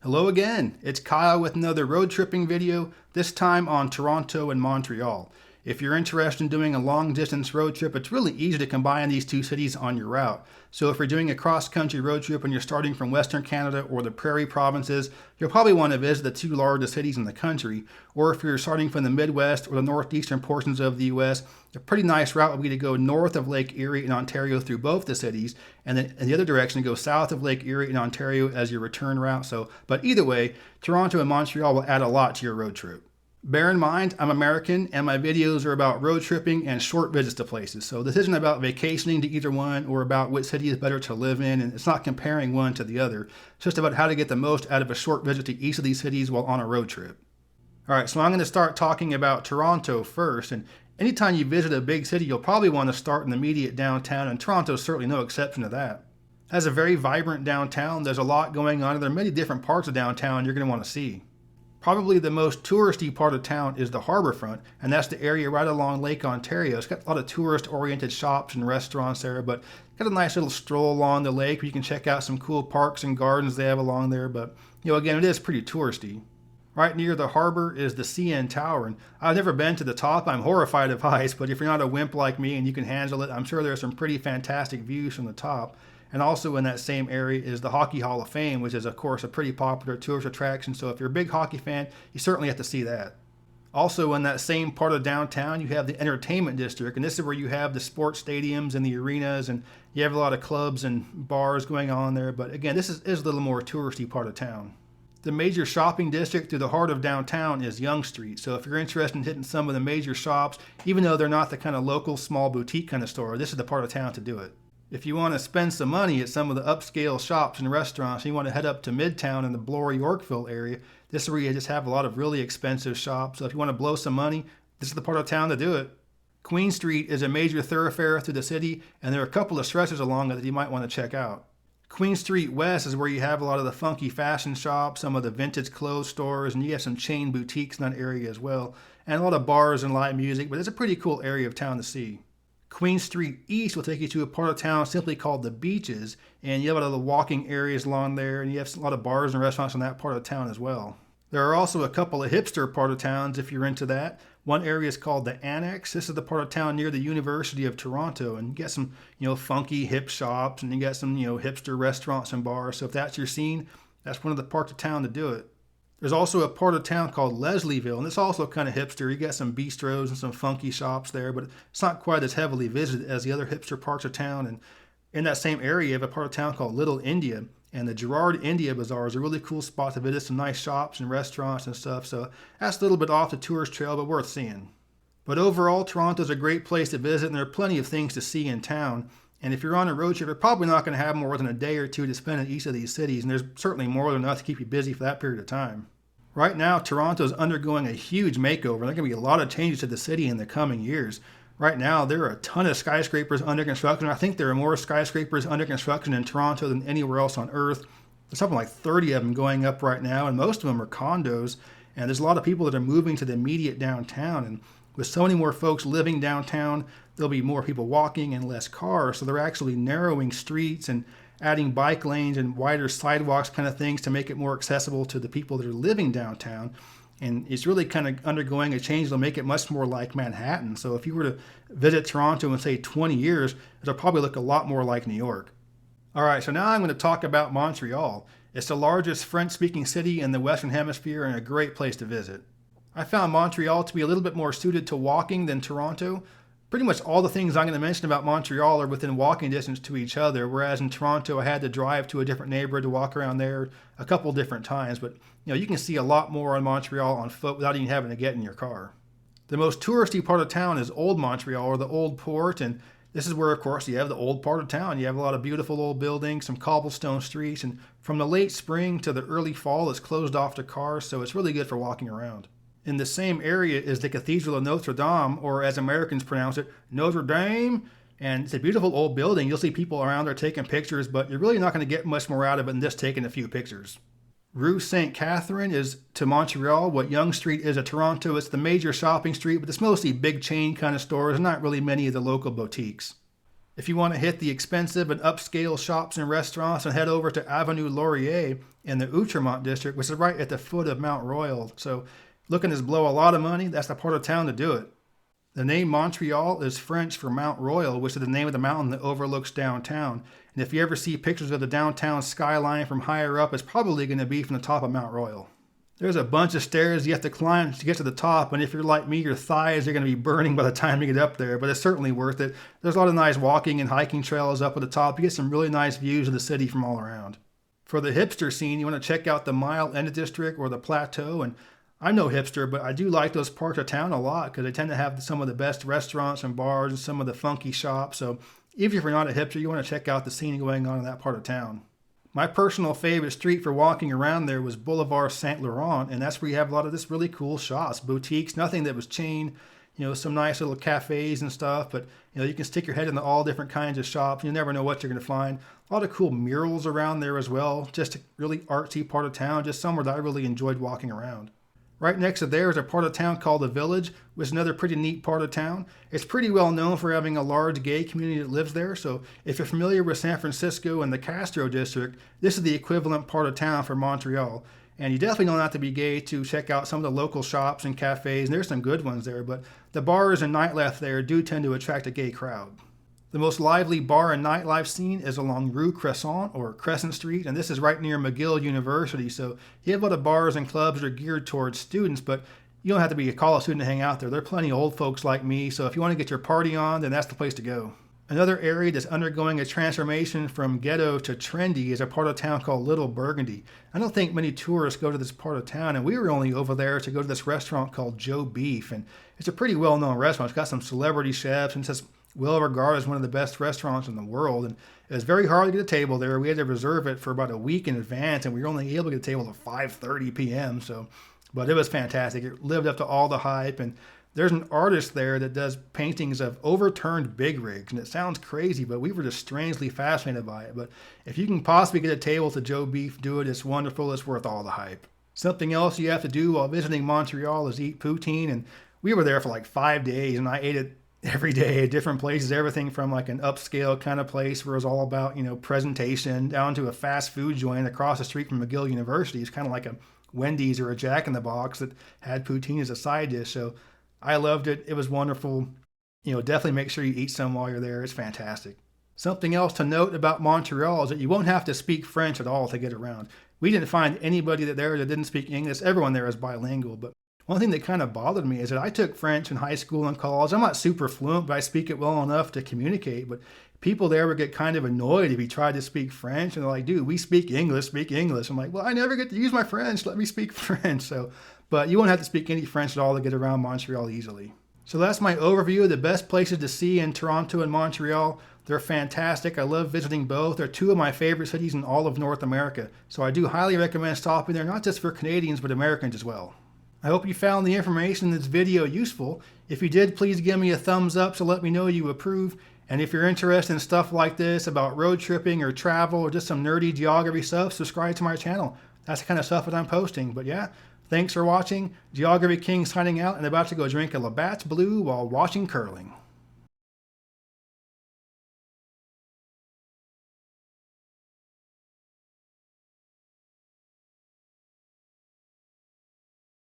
Hello again, it's Kyle with another road tripping video, this time on Toronto and Montreal. If you're interested in doing a long distance road trip, it's really easy to combine these two cities on your route. So if you're doing a cross-country road trip and you're starting from Western Canada or the Prairie provinces, you'll probably want to visit the two largest cities in the country. Or if you're starting from the Midwest or the northeastern portions of the US, a pretty nice route would be to go north of Lake Erie in Ontario through both the cities, and then in the other direction go south of Lake Erie in Ontario as your return route. But either way, Toronto and Montreal will add a lot to your road trip. Bear in mind, I'm American and my videos are about road tripping and short visits to places. So this isn't about vacationing to either one or about which city is better to live in, and it's not comparing one to the other. It's just about how to get the most out of a short visit to each of these cities while on a road trip. Alright, so I'm going to start talking about Toronto first, and anytime you visit a big city, you'll probably want to start in the immediate downtown, and Toronto is certainly no exception to that. It has a very vibrant downtown, there's a lot going on, and there are many different parts of downtown you're going to want to see. Probably the most touristy part of town is the harborfront, and that's the area right along Lake Ontario. It's got a lot of tourist-oriented shops and restaurants there, but got a nice little stroll along the lake where you can check out some cool parks and gardens they have along there, but again, it is pretty touristy. Right near the harbor is the CN Tower, and I've never been to the top. I'm horrified of heights, but if you're not a wimp like me and you can handle it, I'm sure there are some pretty fantastic views from the top. And also in that same area is the Hockey Hall of Fame, which is, of course, a pretty popular tourist attraction. So if you're a big hockey fan, you certainly have to see that. Also in that same part of downtown, you have the entertainment district, and this is where you have the sports stadiums and the arenas, and you have a lot of clubs and bars going on there. But again, this is a little more touristy part of town. The major shopping district through the heart of downtown is Yonge Street. So if you're interested in hitting some of the major shops, even though they're not the kind of local small boutique kind of store, this is the part of town to do it. If you want to spend some money at some of the upscale shops and restaurants, and you want to head up to Midtown in the Bloor-Yorkville area, this is where you just have a lot of really expensive shops. So if you want to blow some money, this is the part of town to do it. Queen Street is a major thoroughfare through the city, and there are a couple of stretches along it that you might want to check out. Queen Street West is where you have a lot of the funky fashion shops, some of the vintage clothes stores, and you have some chain boutiques in that area as well, and a lot of bars and live music, but it's a pretty cool area of town to see. Queen Street East will take you to a part of town simply called the Beaches, and you have a lot of the walking areas along there, and you have a lot of bars and restaurants in that part of town as well. There are also a couple of hipster part of towns if you're into that. One area is called the Annex. This is the part of town near the University of Toronto, and you get some, funky hip shops, and you get some, hipster restaurants and bars. So if that's your scene, that's one of the parts of town to do it. There's also a part of town called Leslieville, and it's also kind of hipster. You got some bistros and some funky shops there, but it's not quite as heavily visited as the other hipster parts of town. And in that same area, you have a part of town called Little India, and the Gerard India Bazaar is a really cool spot to visit, some nice shops and restaurants and stuff. So that's a little bit off the tourist trail, but worth seeing. But overall, Toronto's a great place to visit, and there are plenty of things to see in town. And if you're on a road trip, you're probably not going to have more than a day or two to spend in each of these cities, and there's certainly more than enough to keep you busy for that period of time. Right now, Toronto is undergoing a huge makeover. There are going to be a lot of changes to the city in the coming years. Right now, there are a ton of skyscrapers under construction. I think there are more skyscrapers under construction in Toronto than anywhere else on Earth. There's something like 30 of them going up right now, and most of them are condos. And there's a lot of people that are moving to the immediate downtown. And with so many more folks living downtown, there'll be more people walking and less cars. So they're actually narrowing streets and adding bike lanes and wider sidewalks kind of things to make it more accessible to the people that are living downtown. And it's really kind of undergoing a change that'll make it much more like Manhattan. So if you were to visit Toronto in, say, 20 years, it'll probably look a lot more like New York. All right, so now I'm going to talk about Montreal. It's the largest French-speaking city in the Western Hemisphere and a great place to visit. I found Montreal to be a little bit more suited to walking than Toronto. Pretty much all the things I'm going to mention about Montreal are within walking distance to each other, whereas in Toronto I had to drive to a different neighborhood to walk around there a couple different times. But you can see a lot more on Montreal on foot without even having to get in your car. The most touristy part of town is Old Montreal, or the Old Port, and this is where, of course, you have the old part of town. You have a lot of beautiful old buildings, some cobblestone streets, and from the late spring to the early fall it's closed off to cars, so it's really good for walking around. In the same area is the Cathedral of Notre Dame, or as Americans pronounce it, Notre Dame. And it's a beautiful old building. You'll see people around there taking pictures, but you're really not going to get much more out of it than just taking a few pictures. Rue St. Catherine is to Montreal what Yonge Street is to Toronto. It's the major shopping street, but it's mostly big chain kind of stores, not really many of the local boutiques. If you want to hit the expensive and upscale shops and restaurants, and head over to Avenue Laurier in the Outremont district, which is right at the foot of Mount Royal. So looking to blow a lot of money, that's the part of town to do it. The name Montreal is French for Mount Royal, which is the name of the mountain that overlooks downtown. And if you ever see pictures of the downtown skyline from higher up, it's probably going to be from the top of Mount Royal. There's a bunch of stairs you have to climb to get to the top, and if you're like me, your thighs are going to be burning by the time you get up there, but it's certainly worth it. There's a lot of nice walking and hiking trails up at the top. You get some really nice views of the city from all around. For the hipster scene, you want to check out the Mile End District or the Plateau, and I'm no hipster, but I do like those parts of town a lot because they tend to have some of the best restaurants and bars and some of the funky shops. So even if you're not a hipster, you want to check out the scene going on in that part of town. My personal favorite street for walking around there was Boulevard Saint Laurent, and that's where you have a lot of this really cool shops, boutiques, nothing that was chain, some nice little cafes and stuff, but you can stick your head into all different kinds of shops. You never know what you're going to find. A lot of cool murals around there as well, just a really artsy part of town, just somewhere that I really enjoyed walking around. Right next to there is a part of town called the Village, which is another pretty neat part of town. It's pretty well known for having a large gay community that lives there, so if you're familiar with San Francisco and the Castro district, this is the equivalent part of town for Montreal. And you definitely don't have to be gay to check out some of the local shops and cafes, and there's some good ones there, but the bars and nightlife there do tend to attract a gay crowd. The most lively bar and nightlife scene is along Rue Crescent, or Crescent Street, and this is right near McGill University, so you have a lot of bars and clubs that are geared towards students, but you don't have to be a college student to hang out there. There are plenty of old folks like me, so if you want to get your party on, then that's the place to go. Another area that's undergoing a transformation from ghetto to trendy is a part of town called Little Burgundy. I don't think many tourists go to this part of town, and we were only over there to go to this restaurant called Joe Beef, and it's a pretty well-known restaurant. It's got some celebrity chefs, and it's well regarded as one of the best restaurants in the world, and it was very hard to get a table there. We had to reserve it for about a week in advance, and we were only able to get a table at 5:30 p.m. But it was fantastic. It lived up to all the hype, and there's an artist there that does paintings of overturned big rigs, and it sounds crazy, but we were just strangely fascinated by it. But if you can possibly get a table to Joe Beef, do it. It's wonderful. It's worth all the hype. Something else you have to do while visiting Montreal is eat poutine, and we were there for like 5 days, and I ate it every day at different places, everything from like an upscale kind of place where it was all about, presentation, down to a fast food joint across the street from McGill University. It's kind of like a Wendy's or a Jack in the Box that had poutine as a side dish. So I loved it. It was wonderful. Definitely make sure you eat some while you're there. It's fantastic. Something else to note about Montreal is that you won't have to speak French at all to get around. We didn't find anybody there that didn't speak English. Everyone there is bilingual, but one thing that kind of bothered me is that I took French in high school and college. I'm not super fluent, but I speak it well enough to communicate. But people there would get kind of annoyed if you tried to speak French. And they're like, dude, we speak English, speak English. I'm like, well, I never get to use my French. Let me speak French. But you won't have to speak any French at all to get around Montreal easily. So that's my overview of the best places to see in Toronto and Montreal. They're fantastic. I love visiting both. They're two of my favorite cities in all of North America. So I do highly recommend stopping there, not just for Canadians, but Americans as well. I hope you found the information in this video useful. If you did, please give me a thumbs up to let me know you approve. And if you're interested in stuff like this about road tripping or travel or just some nerdy geography stuff, subscribe to my channel. That's the kind of stuff that I'm posting. But yeah, thanks for watching. Geography King signing out and about to go drink a Labatt's Blue while watching curling.